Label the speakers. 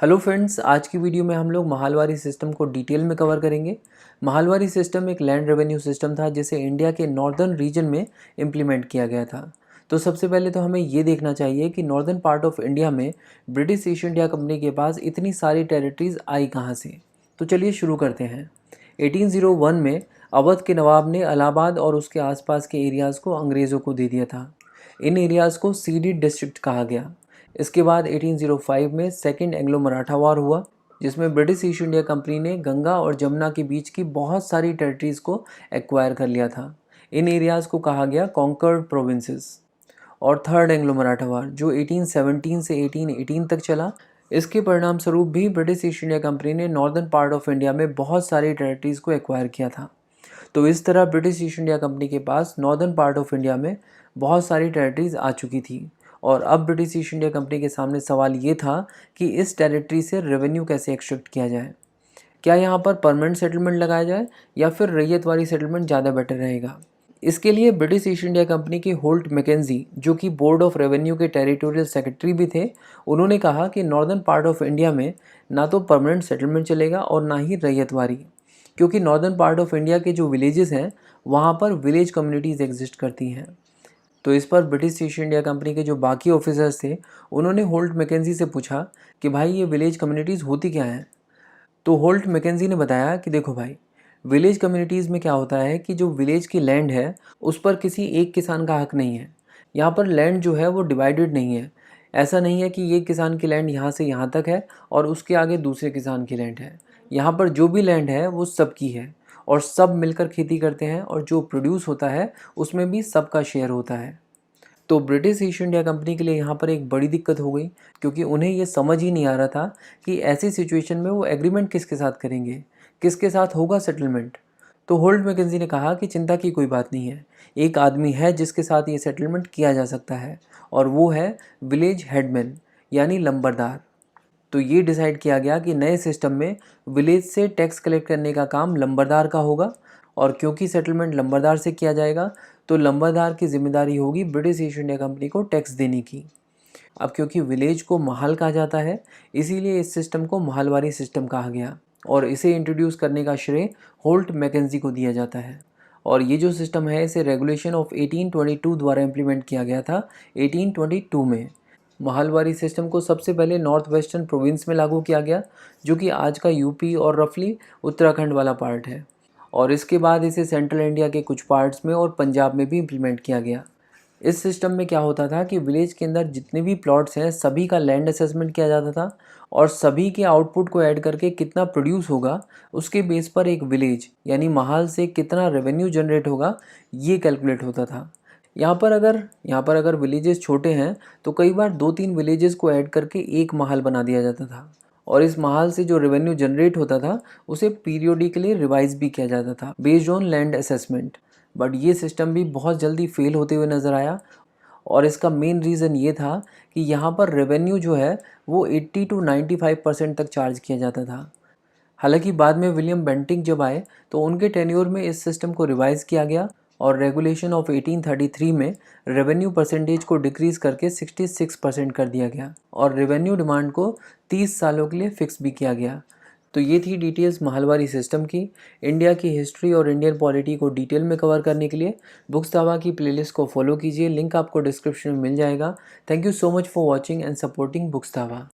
Speaker 1: Hello friends, आज की video में हम लोग महालवारी सिस्टम को डिटेल में कवर करेंगे। महालवारी सिस्टम एक लैंड रेवेन्यू सिस्टम था जिसे इंडिया के नॉर्दर्न रीजन में इम्प्लीमेंट किया गया था। तो सबसे पहले तो हमें ये देखना चाहिए कि नॉर्दर्न पार्ट ऑफ इंडिया में ब्रिटिश ईस्ट इंडिया कंपनी के पास इतनी सारी टेरिटरीज आई कहाँ से। तो चलिए शुरू करते हैं। 1801 में अवध के नवाब ने इलाहाबाद और उसके आसपास के एरियाज़ को अंग्रेज़ों को दे दिया था। इन एरियाज़ को सीडेड डिस्ट्रिक्ट कहा गया। इसके बाद 1805 में सेकेंड एंग्लो मराठा वॉर हुआ, जिसमें ब्रिटिश ईस्ट इंडिया कंपनी ने गंगा और जमुना के बीच की बहुत सारी टेरिटरीज़ को एक्वायर कर लिया था। इन एरियाज़ को कहा गया कॉन्कर्ड प्रोविंसेस। और थर्ड एंग्लो मराठा वॉर जो 1817 से 1818 तक चला, इसके परिणाम स्वरूप भी ब्रिटिश ईस्ट इंडिया कंपनी ने नॉर्दर्न पार्ट ऑफ इंडिया में बहुत सारी टेरिटरीज़ को एक्वायर किया था। तो इस तरह ब्रिटिश ईस्ट इंडिया कंपनी के पास नॉर्दर्न पार्ट ऑफ इंडिया में बहुत सारी टेरिटरीज़ आ चुकी थी। और अब ब्रिटिश ईस्ट इंडिया कंपनी के सामने सवाल ये था कि इस टेरिटरी से रेवेन्यू कैसे एक्सट्रैक्ट किया जाए। क्या यहाँ पर परमानेंट सेटलमेंट लगाया जाए या फिर रैयतवारी सेटलमेंट ज़्यादा बेटर रहेगा। इसके लिए ब्रिटिश ईस्ट इंडिया कंपनी के होल्ट मैकेंजी, जो कि बोर्ड ऑफ रेवेन्यू के टेरिटोरियल सेक्रेटरी भी थे, उन्होंने कहा कि नॉर्दर्न पार्ट ऑफ इंडिया में ना तो परमानेंट सेटलमेंट चलेगा और ना ही रैयतवारी, क्योंकि नॉर्दर्न पार्ट ऑफ इंडिया के जो विलेजेस हैं वहाँ पर विलेज कम्युनिटीज़ एग्जिस्ट करती हैं। तो इस पर ब्रिटिश ईस्ट इंडिया कंपनी के जो बाकी ऑफिसर्स थे, उन्होंने होल्ट मैकेंजी से पूछा कि भाई ये विलेज कम्युनिटीज़ होती क्या हैं। तो होल्ट मैकेंजी ने बताया कि देखो भाई, विलेज कम्युनिटीज़ में क्या होता है कि जो विलेज की लैंड है उस पर किसी एक किसान का हक नहीं है। यहाँ पर लैंड जो है वो डिवाइडेड नहीं है। ऐसा नहीं है कि ये किसान की लैंड यहाँ से यहाँ तक है और उसके आगे दूसरे किसान की लैंड है। यहाँ पर जो भी लैंड है वो सबकी है और सब मिलकर खेती करते हैं, और जो प्रोड्यूस होता है उसमें भी सबका शेयर होता है। तो ब्रिटिश ईस्ट इंडिया कंपनी के लिए यहाँ पर एक बड़ी दिक्कत हो गई, क्योंकि उन्हें ये समझ ही नहीं आ रहा था कि ऐसी सिचुएशन में वो एग्रीमेंट किसके साथ करेंगे, किसके साथ होगा सेटलमेंट। तो होल्ट मैकेंजी ने कहा कि चिंता की कोई बात नहीं है, एक आदमी है जिसके साथ ये सेटलमेंट किया जा सकता है, और वो है विलेज हेडमैन यानी लंबरदार। तो ये डिसाइड किया गया कि नए सिस्टम में विलेज से टैक्स कलेक्ट करने का काम लंबरदार का होगा, और क्योंकि सेटलमेंट लंबरदार से किया जाएगा तो लंबरदार की जिम्मेदारी होगी ब्रिटिश ईस्ट इंडिया कंपनी को टैक्स देने की। अब क्योंकि विलेज को महल कहा जाता है, इसीलिए इस सिस्टम को महलवारी सिस्टम कहा गया, और इसे इंट्रोड्यूस करने का श्रेय होल्ट मैकेंजी को दिया जाता है। और ये जो सिस्टम है इसे रेगुलेशन ऑफ 1822 द्वारा इम्प्लीमेंट किया गया था 1822 में। महलवारी सिस्टम को सबसे पहले नॉर्थ वेस्टर्न प्रोविंस में लागू किया गया, जो कि आज का यूपी और रफली उत्तराखंड वाला पार्ट है। और इसके बाद इसे सेंट्रल इंडिया के कुछ पार्ट्स में और पंजाब में भी इम्प्लीमेंट किया गया। इस सिस्टम में क्या होता था कि विलेज के अंदर जितने भी प्लॉट्स हैं सभी का लैंड असेसमेंट किया जाता था, और सभी के आउटपुट को ऐड करके कितना प्रोड्यूस होगा उसके बेस पर एक विलेज यानी महल से कितना रेवेन्यू जनरेट होगा ये कैलकुलेट होता था। यहाँ पर अगर विलेजेस छोटे हैं तो कई बार 2-3 विलेजेस को ऐड करके एक महल बना दिया जाता था, और इस महल से जो रेवेन्यू जनरेट होता था उसे पीरियोडिकली रिवाइज भी किया जाता था based on land assessment. But ये सिस्टम भी बहुत जल्दी फेल होते हुए नज़र आया, और इसका मेन रीज़न ये था कि यहाँ पर रेवेन्यू जो है वो 80 to 95% तक चार्ज किया जाता था। हालांकि बाद में विलियम बेंटिंक जब आए तो उनके टेन्योर में इस सिस्टम को रिवाइज किया गया, और रेगुलेशन ऑफ 1833 में रेवेन्यू परसेंटेज को डिक्रीज़ करके 66% कर दिया गया, और रेवेन्यू डिमांड को 30 सालों के लिए फिक्स भी किया गया। तो ये थी डिटेल्स महलवारी सिस्टम की। इंडिया की हिस्ट्री और इंडियन पॉलिटी को डिटेल में कवर करने के लिए बुक्स दावा की प्लेलिस्ट को फॉलो कीजिए, लिंक आपको डिस्क्रिप्शन में मिल जाएगा। Thank you so much for watching and supporting books दावा।